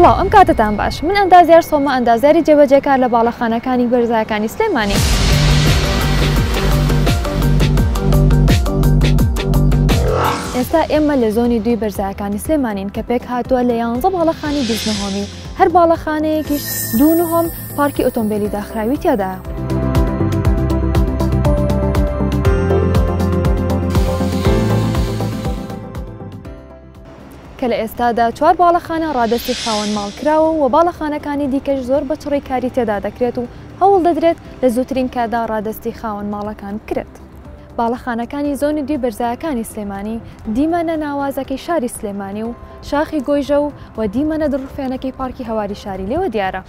سڵاو ئەم کاتتان باش من ئەندازیار سۆمە ئەندازیاری جێبەجێکار لە باڵەخانەکانی بەرزایەکانی سلێمانی. ئێستا ئێمە لە زۆنی دوی بەرزایەکانی سلێمانین کە پێک هاتووە لە 11 باڵەخانی بیستنەهۆمی و هەر باڵەخانەیەکیش 2.9 پارکی ئۆتۆمبیلی داخراوی تیادایە. کە لە ئێستادا 4 باڵەخانە ڕادستی خاوەن ماڵکراوە و باڵەخانەکانی دیکەش زۆر بە چڕی کاری تێدا دەکرێت و هەوڵ دەدرێت لە زووترین کاتدا ڕادستی خاوەن ماڵەکان بکرێت. باڵەخانەکانی زۆنی دوی بەرزایەکانی سلێمانی دیمەنە ناوازەکەی شاری سلێمانی و شاخی گۆیژە و دیمەنە دڕوفێنەکەی پارکی هەواری شاری لێوە دیارە.